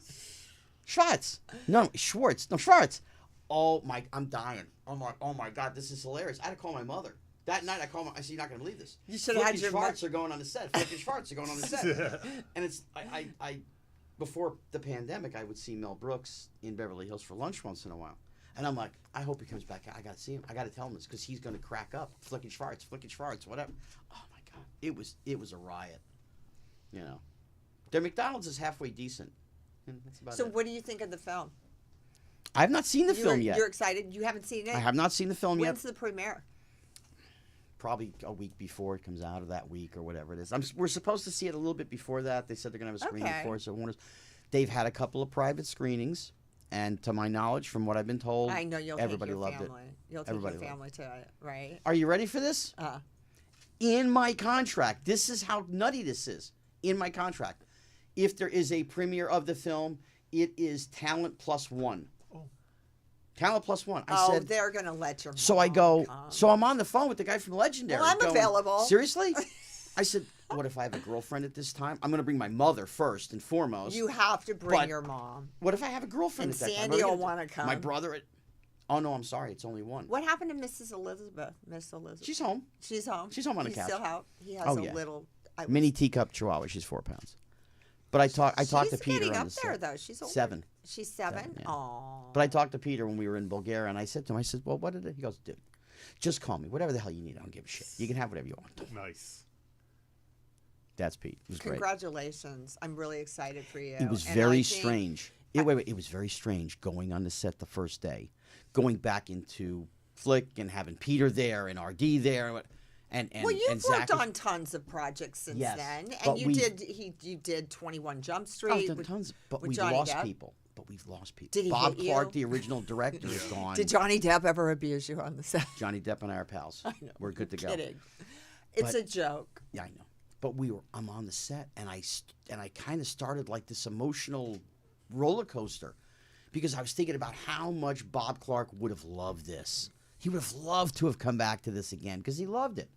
Schwartz. No, Schwartz. No, Schwartz. Oh, I'm dying. I'm like, oh, my God, this is hilarious. I had to call my mother. That night, I called I said, you're not going to believe this. You should have had your Schwartz are going on the set. Flickin' Schwartz are going on the set. And it's, I before the pandemic, I would see Mel Brooks in Beverly Hills for lunch once in a while. And I'm like, I hope he comes back. I got to see him. I got to tell him this because he's going to crack up. Flickin' Schwartz, whatever. Oh, my God. It was a riot. Their McDonald's is halfway decent. And that's about So it. what do you think of the film? I have not seen the film yet. You're excited? You haven't seen it? I have not seen the film yet. When's the premiere? Probably a week before it comes out, or that week, or whatever it is. We're supposed to see it a little bit before that. They said they're going to have a screening Okay. for it, so They've had a couple of private screenings, and to my knowledge, from what I've been told, I know you'll everybody take your loved family. You'll take Everybody your loved family to it, right? Are you ready for this? In my contract, this is how nutty this is. In my contract, if there is a premiere of the film, it is talent plus one. Talent plus one. I said, they're going to let your mom so I go, come. so I'm on the phone with the guy from Legendary. Well, I'm going, available. Seriously? I said, what if I have a girlfriend at this time? I'm going to bring my mother first and foremost. You have to bring But your mom. What if I have a girlfriend And at that time? Sandy will want to come. My brother. Oh, no, I'm sorry. It's only one. What happened to Mrs. Elizabeth? Miss Elizabeth. She's home. She's home. She's home on the He's couch. Still out. He has Oh, a yeah. little Mini teacup chihuahua. She's 4 pounds. But I talked to Peter getting on up the there set. though. She's older. 7. She's 7. Yeah. Aw. But I talked to Peter when we were in Bulgaria, and I said to him, I said, well, what did it? He goes, dude, just call me. Whatever the hell you need, I don't give a shit. You can have whatever you want. Nice. That's Pete. It was great. Congratulations. I'm really excited for you. It was And very I think- strange. Wait. It was very strange going on the set the first day, going back into Flick and having Peter there and RD there. And Well, you've and Zach worked was- on tons of projects since Yes, then, but and you did 21 Jump Oh, Street. done with- tons, but with we've Johnny lost Depp. people. But we've lost people. Did he Bob hit you? Clark, the original director, is gone. Did Johnny Depp ever abuse you on the set? Johnny Depp and I are pals. We're good to go. Kidding. It's But- a joke. Yeah, I know. But I'm on the set, and I kind of started like this emotional roller coaster, because I was thinking about how much Bob Clark would have loved this. He would have loved to have come back to this again because he loved it.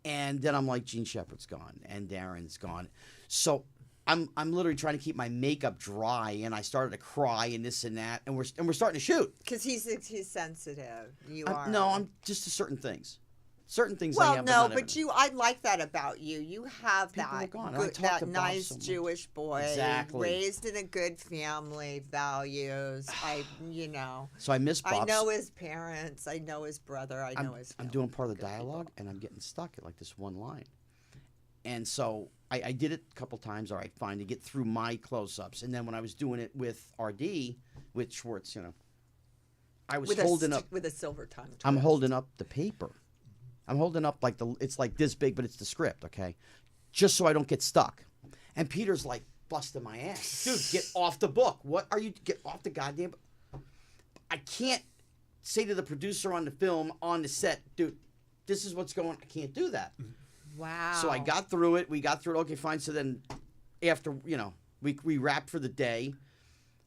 And then I'm like, Gene Shepard's gone, and Darren's gone. So I'm literally trying to keep my makeup dry, and I started to cry and this and that, and we're starting to shoot. Because he's sensitive. You are. No, I'm just to certain things. Certain things. Well, I have, no, not but everything. I like that about you. You have People are that gone. I good, talk that to Bob nice so much. Jewish boy, Exactly. raised in a good family, values. So I miss Bob. I know his parents. I know his brother. I know his. I'm family. doing part of the Good dialogue, people. and I'm getting stuck at like this one line. And so I did it a couple times. All right, fine, to get through my close-ups. And then when I was doing it with RD, with Schwartz, I was holding up. with a silver tongue. I'm twist. holding up the paper. I'm holding up it's like this big, but it's the script, okay? Just so I don't get stuck. And Peter's like busting my ass. Dude, get off the book. What are you, get off the goddamn book. I can't say to the producer on the film, on the set, dude, this is what's going on. I can't do that. Wow. So I got through it. We got through it. Okay, fine. So then after, we wrapped for the day.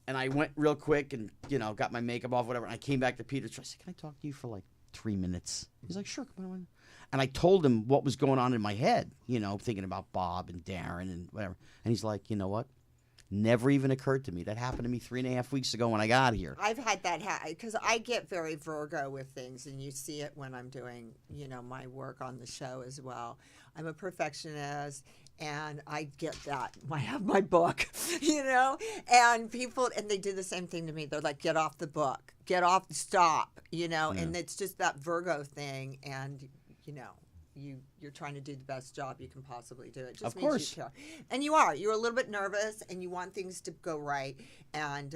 And I went real quick and, got my makeup off, whatever. And I came back to Peter. I said, can I talk to you for like 3 minutes? He's like, sure, come on. And I told him what was going on in my head, thinking about Bob and Darren and whatever. And he's like, you know what? Never even occurred to me. That happened to me 3.5 weeks ago when I got here. I've had that because I get very Virgo with things, and you see it when I'm doing, my work on the show as well. I'm a perfectionist, and I get that. I have my book, and people, and they do the same thing to me. They're like, get off the book, get off, stop, and it's just that Virgo thing, and, you're trying to do the best job you can possibly do. It just Of means course. you care. And you are. You're a little bit nervous, and you want things to go right. And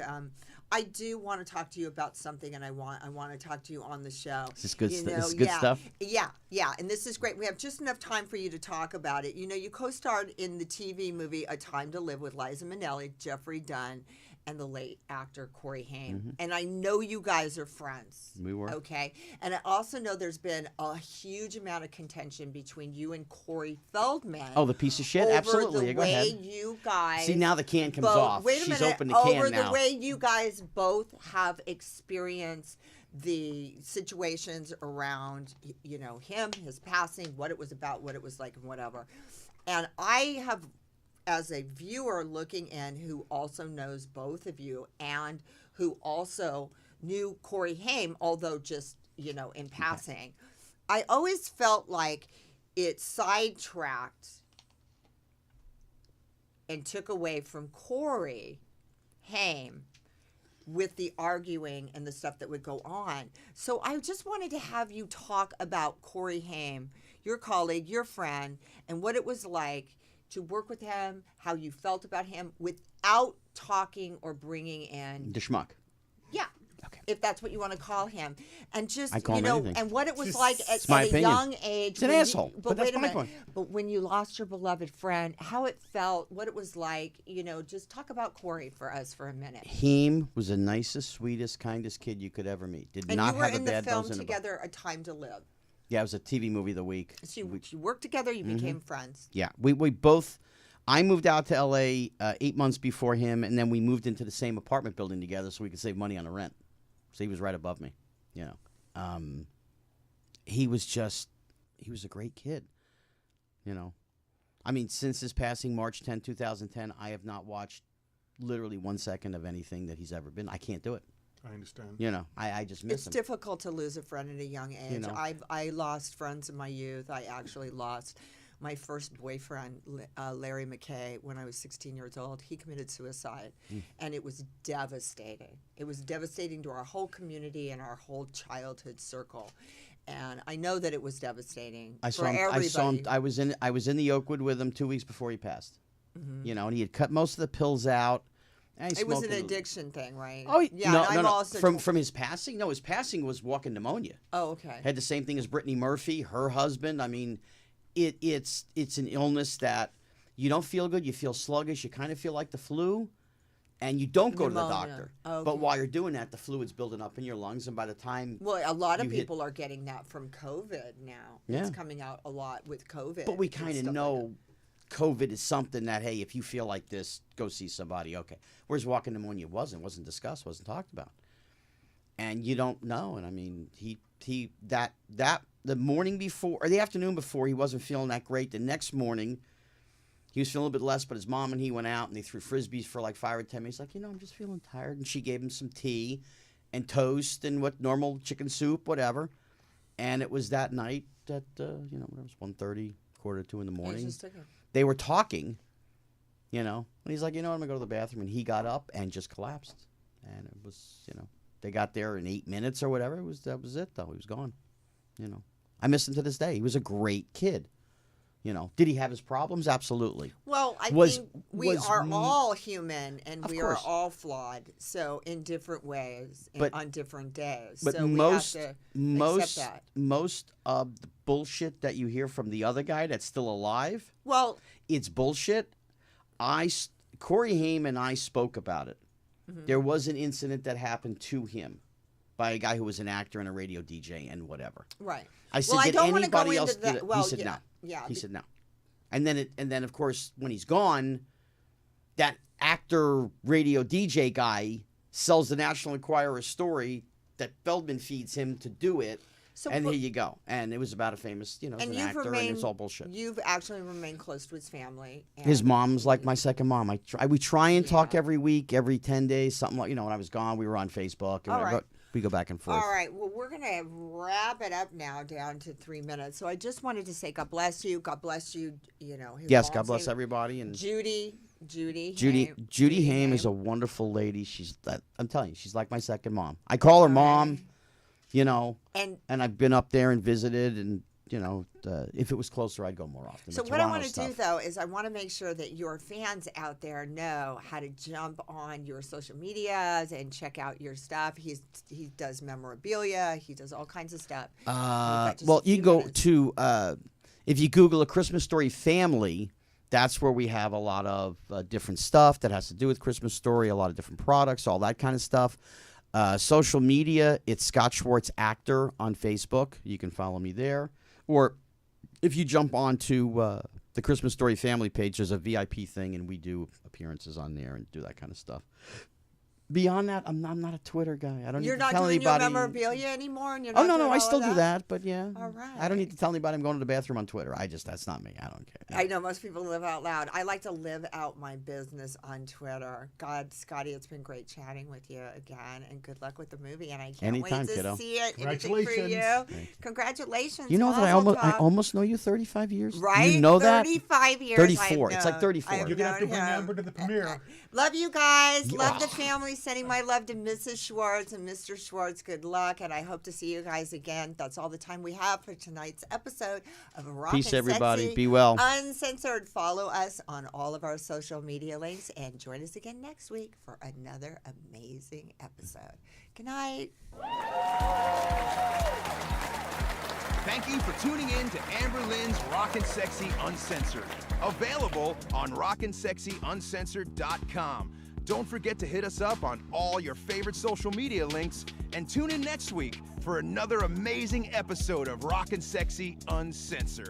I do want to talk to you about something, and I want to talk to you on the show. Is this good, this is good stuff? Yeah. And this is great. We have just enough time for you to talk about it. You co-starred in the TV movie A Time to Live with Liza Minnelli, Jeffrey Dunn, and the late actor Corey Haim. Mm-hmm. And I know you guys are friends. We were. Okay. And I also know there's been a huge amount of contention between you and Corey Feldman. Oh, the piece of shit? Over Absolutely. the Go way ahead. you guys. See, now the can comes both, off. Wait a She's minute. opened the can over now. the way you guys both have experienced the situations around, him, his passing, what it was about, what it was like, and whatever. And I have, as a viewer looking in, who also knows both of you and who also knew Corey Haim, although just, in passing, I always felt like it sidetracked and took away from Corey Haim with the arguing and the stuff that would go on. So I just wanted to have you talk about Corey Haim, your colleague, your friend, and what it was like to work with him, how you felt about him without talking or bringing in. The schmuck. Yeah. Okay. if that's what you want to call him, and just I call him anything. and what it was Just- like at my a opinion. young age. He's an when asshole, but but that's wait a my minute. point. But when you lost your beloved friend, how it felt, what it was like, just talk about Corey for us for a minute. Haim was the nicest, sweetest, kindest kid you could ever meet. Did And not you were have a in the bad film nose in a book. together, A Time to Live. Yeah, it was a TV movie of the week. So you worked together, you became friends. Yeah, we both. I moved out to L.A. 8 months before him, and then we moved into the same apartment building together so we could save money on the rent. So he was right above me, He was a great kid, I mean, since his passing March 10, 2010, I have not watched literally 1 second of anything that he's ever been. I can't do it. I understand. I just miss It's him. difficult to lose a friend at a young age. know. I lost friends in my youth. I actually lost my first boyfriend, Larry McKay, when I was 16 years old. He committed suicide, and it was devastating. It was devastating to our whole community and our whole childhood circle. And I know that it was devastating I for saw him. everybody. I saw him. I was in the Oakwood with him 2 weeks before he passed. And he had cut most of the pills out. And he It was smoked an a little. addiction thing, right? Oh, yeah. no, and no, I'm no. also From his passing? No, his passing was walking pneumonia. Oh, okay. Had the same thing as Brittany Murphy, her husband. I mean, it's an illness that you don't feel good. You feel sluggish. You kind of feel like the flu, and you don't go to the Pneumonia. doctor. Okay. But while you're doing that, the fluid's building up in your lungs, and by the time Well, a lot of you hit- people are getting that from COVID now. Yeah. It's coming out a lot with COVID. But we and kind of stuff like know COVID is something that, hey, if you feel like this, go see somebody. Okay. Whereas walking pneumonia wasn't discussed, wasn't talked about. And you don't know. And I mean, that the morning before or the afternoon before, he wasn't feeling that great. The next morning, he was feeling a little bit less, but his mom and he went out and they threw frisbees for like 5 or 10 minutes. He's like, I'm just feeling tired. And she gave him some tea and toast and normal chicken soup, whatever. And it was that night that, it was 1:30, 1:45 in the that. morning. Just took it. They were talking, and he's like, I'm going to go to the bathroom. And he got up and just collapsed. And it was, they got there in 8 minutes or whatever. That was it, though. He was gone, I miss him to this day. He was a great kid. Did he have his problems? Absolutely. Well, I Was- think we was are m- all human and Of we course. are all flawed. So in different ways and But- on different days. But so most we have to most accept that. most of the bullshit that you hear from the other guy that's still alive, Well, it's bullshit. Corey Haim and I spoke about it. Mm-hmm. There was an incident that happened to him by a guy who was an actor and a radio DJ and whatever. right. I said, well, I did don't want to go anybody else into do that. it? Well, He said yeah, no. Yeah. He said no. And then of course when he's gone, that actor radio DJ guy sells the National Enquirer a story that Feldman feeds him to do it. So and what- here you go. And it was about a famous, and an you've actor, and remained, it's all bullshit. You've actually remained close to his family. And His mom's like my second mom. We try and talk Yeah. every week, every 10 days, something like, when I was gone, we were on Facebook. And All right. we go back and forth. All right. Well, we're going to wrap it up now down to 3 minutes. So I just wanted to say God bless you. God bless you. His Yes, God mom's bless name- everybody. And Judy Judy Haim is a wonderful lady. I'm telling you, she's like my second mom. I call her mom, And and I've been up there and visited, and if it was closer, I'd go more often. so But what I Toronto's want to do, tough. though, is I want to make sure that your fans out there know how to jump on your social medias and check out your stuff. He does memorabilia. He does all kinds of stuff. We've got just Well, a you few go minutes. to if you Google A Christmas Story Family, that's where we have a lot of different stuff that has to do with Christmas Story, a lot of different products, all that kind of stuff. Social media, it's Scott Schwartz Actor on Facebook. You can follow me there. Or if you jump onto the Christmas Story Family page, there's a VIP thing, and we do appearances on there and do that kind of stuff. Beyond that, I'm not a Twitter guy. I don't You're need to not tell doing anybody. your memorabilia anymore, and you're Oh not no, doing I all still of do that, but yeah. All right. I don't need to tell anybody I'm going to the bathroom on Twitter. That's not me. I don't care. I know most people live out loud. I like to live out my business on Twitter. God, Scotty, it's been great chatting with you again, and good luck with the movie. And I can't Anytime, wait to kiddo. see it. Anything for Congratulations. you. Congratulations. You know that I Mazel almost tov. know you 35 years. Right? You know that 35 years. 34. I've It's like known- 34. I've You're gonna have to known bring him. Amber to the premiere. Love you guys. Love the Oh. family Sending my love to Mrs. Schwartz and Mr. Schwartz. Good luck, and I hope to see you guys again. That's all the time we have for tonight's episode of Rock-N-Sexxy. Peace, everybody. Be well. Uncensored. Follow us on all of our social media links, and join us again next week for another amazing episode. Good night. Thank you for tuning in to Amber Lynn's Rock-N-Sexxy Uncensored. Available on rockandSexxyUncensored.com. Don't forget to hit us up on all your favorite social media links, and tune in next week for another amazing episode of Rock-N-Sexxy Uncensored.